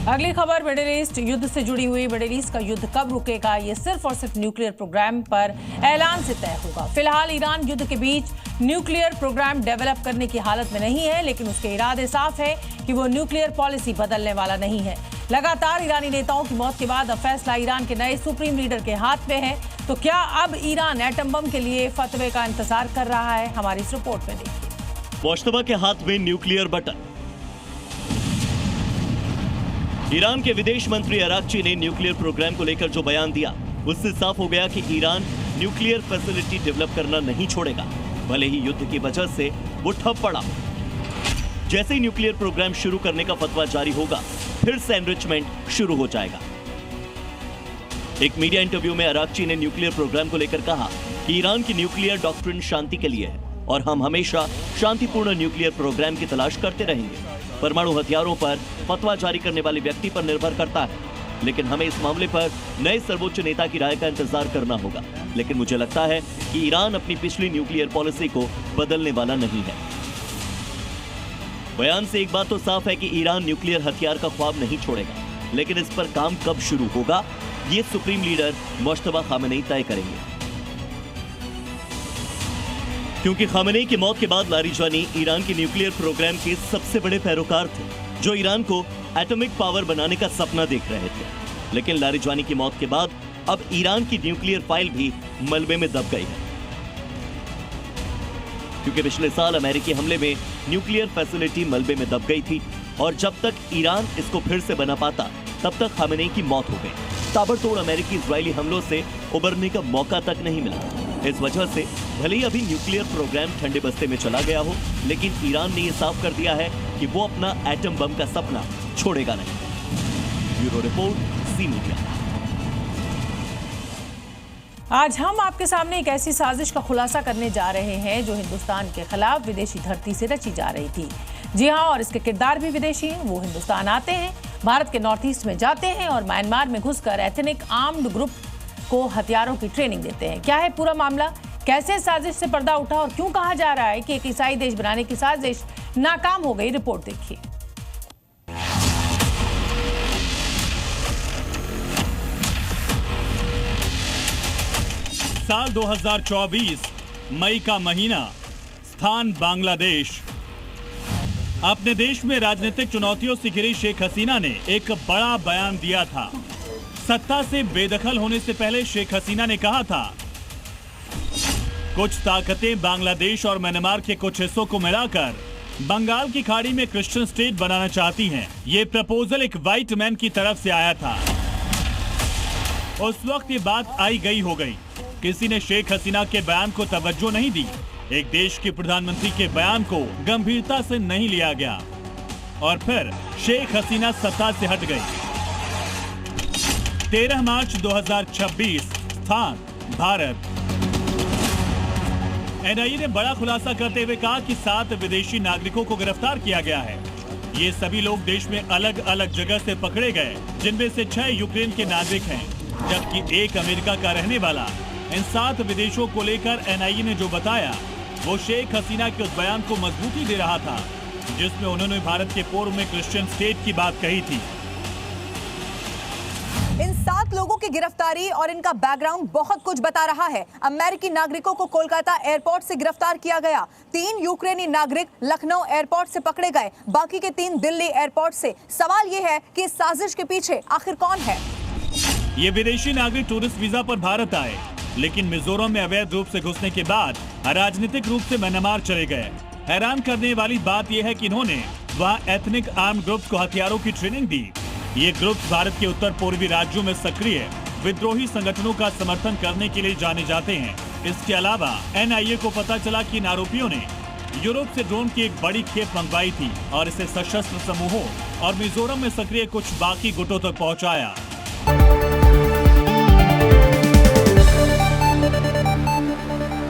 अगली खबर middle east युद्ध से जुड़ी हुई। मिडिल ईस्ट का युद्ध कब रुकेगा, ये सिर्फ और सिर्फ न्यूक्लियर प्रोग्राम पर ऐलान से तय होगा। फिलहाल ईरान युद्ध के बीच न्यूक्लियर प्रोग्राम डेवलप करने की हालत में नहीं है, लेकिन उसके इरादे साफ है कि वो न्यूक्लियर पॉलिसी बदलने वाला नहीं है। लगातार ईरानी नेताओं की मौत के बाद अब फैसला ईरान के नए सुप्रीम लीडर के हाथ में है। तो क्या अब ईरान एटम बम के लिए फतवे का इंतजार कर रहा है? हमारी इस रिपोर्ट में देखिए। मुश्तबा के हाथ में न्यूक्लियर बटन। ईरान के विदेश मंत्री अराक्ची ने न्यूक्लियर प्रोग्राम को लेकर जो बयान दिया, उससे साफ हो गया कि ईरान न्यूक्लियर फैसिलिटी डेवलप करना नहीं छोड़ेगा, भले ही युद्ध की वजह से वो ठप पड़ा। जैसे ही न्यूक्लियर प्रोग्राम शुरू करने का फतवा जारी होगा, फिर से एनरिचमेंट शुरू हो जाएगा। एक मीडिया इंटरव्यू में अराक्ची ने न्यूक्लियर प्रोग्राम को लेकर कहा कि ईरान की न्यूक्लियर डॉक्ट्रिन शांति के लिए है और हम हमेशा शांतिपूर्ण न्यूक्लियर प्रोग्राम की तलाश करते रहेंगे। परमाणु हथियारों पर फतवा जारी करने वाले व्यक्ति पर निर्भर करता है, लेकिन हमें इस मामले पर नए सर्वोच्च नेता की राय का इंतजार करना होगा। लेकिन मुझे लगता है कि ईरान अपनी पिछली न्यूक्लियर पॉलिसी को बदलने वाला नहीं है। बयान से एक बात तो साफ है कि ईरान न्यूक्लियर हथियार का ख्वाब नहीं छोड़ेगा, लेकिन इस पर काम कब शुरू होगा, ये सुप्रीम लीडर मुश्तबा खामेनेई तय करेंगे। क्योंकि खामेनेई की मौत के बाद लारिजानी ईरान के न्यूक्लियर प्रोग्राम के सबसे बड़े पैरोकार थे, जो ईरान को एटॉमिक पावर बनाने का सपना देख रहे थे। लेकिन लारिजानी की मौत के बाद अब ईरान की न्यूक्लियर फाइल भी मलबे में दब गई है, क्योंकि पिछले साल अमेरिकी हमले में न्यूक्लियर फैसिलिटी मलबे में दब गई थी और जब तक ईरान इसको फिर से बना पाता, तब तक खामेनेई की मौत हो गई। ताबड़तोड़ अमेरिकी इजरायली हमलों से उबरने का मौका तक नहीं मिला। इस वजह से भले ही अभी न्यूक्लियर प्रोग्राम ठंडे बस्ते में चला गया हो, लेकिन ईरान ने यह साफ कर दिया है कि वो अपना एटम बम का सपना छोड़ेगा नहीं। Bureau report, C media. आज हम आपके सामने एक ऐसी साजिश का खुलासा करने जा रहे हैं जो हिंदुस्तान के खिलाफ विदेशी धरती से रची जा रही थी। जी हां, और इसके किरदार भी विदेशी हैं। वो हिंदुस्तान आते हैं, भारत के नॉर्थ ईस्ट में जाते हैं और म्यांमार में घुसकर एथनिक आर्म्ड ग्रुप को हथियारों की ट्रेनिंग देते हैं। क्या है पूरा मामला, कैसे साजिश से पर्दा उठा और क्यों कहा जा रहा है कि एक ईसाई देश बनाने की साजिश नाकाम हो गई? रिपोर्ट देखिए। साल 2024, मई का महीना, स्थान बांग्लादेश। अपने देश में राजनीतिक चुनौतियों से घिरी शेख हसीना ने एक बड़ा बयान दिया था। सत्ता से बेदखल होने से पहले शेख हसीना ने कहा था, कुछ ताकतें बांग्लादेश और म्यांमार के कुछ हिस्सों को मिलाकर बंगाल की खाड़ी में क्रिश्चियन स्टेट बनाना चाहती हैं। ये प्रपोजल एक व्हाइट मैन की तरफ से आया था। उस वक्त ये बात आई गई हो गई। किसी ने शेख हसीना के बयान को तवज्जो नहीं दी। एक देश के प्रधानमंत्री के बयान को गंभीरता से नहीं लिया गया और फिर शेख हसीना सत्ता से हट गई। 13 मार्च 2026, स्थान भारत। एनआईए ने बड़ा खुलासा करते हुए कहा कि 7 विदेशी नागरिकों को गिरफ्तार किया गया है। ये सभी लोग देश में अलग अलग जगह से पकड़े गए, जिनमें से 6 यूक्रेन के नागरिक हैं, जबकि 1 अमेरिका का रहने वाला। इन 7 विदेशों को लेकर एनआईए ने जो बताया, वो शेख हसीना के उस बयान को मजबूती दे रहा था, जिसमें उन्होंने भारत के पूर्व में क्रिश्चियन स्टेट की बात कही थी। इन 7 लोगों की गिरफ्तारी और इनका बैकग्राउंड बहुत कुछ बता रहा है। अमेरिकी नागरिकों को कोलकाता एयरपोर्ट से गिरफ्तार किया गया। 3 यूक्रेनी नागरिक लखनऊ एयरपोर्ट से पकड़े गए, बाकी के 3 दिल्ली एयरपोर्ट से। सवाल ये है कि इस साजिश के पीछे आखिर कौन है? ये विदेशी नागरिक टूरिस्ट वीजा पर भारत आए, लेकिन मिजोरम में अवैध रूप से घुसने के बाद राजनीतिक रूप से म्यांमार चले गए। हैरान करने वाली बात यह है कि इन्होंने वहाँ एथनिक आर्म ग्रुप्स को हथियारों की ट्रेनिंग दी। ये ग्रुप्स भारत के उत्तर पूर्वी राज्यों में सक्रिय विद्रोही संगठनों का समर्थन करने के लिए जाने जाते हैं। इसके अलावा एनआईए को पता चला कि इन आरोपियों ने यूरोप से ड्रोन की एक बड़ी खेप मंगवाई थी और इसे सशस्त्र समूहों और मिजोरम में सक्रिय कुछ बाकी गुटों तक पहुंचाया।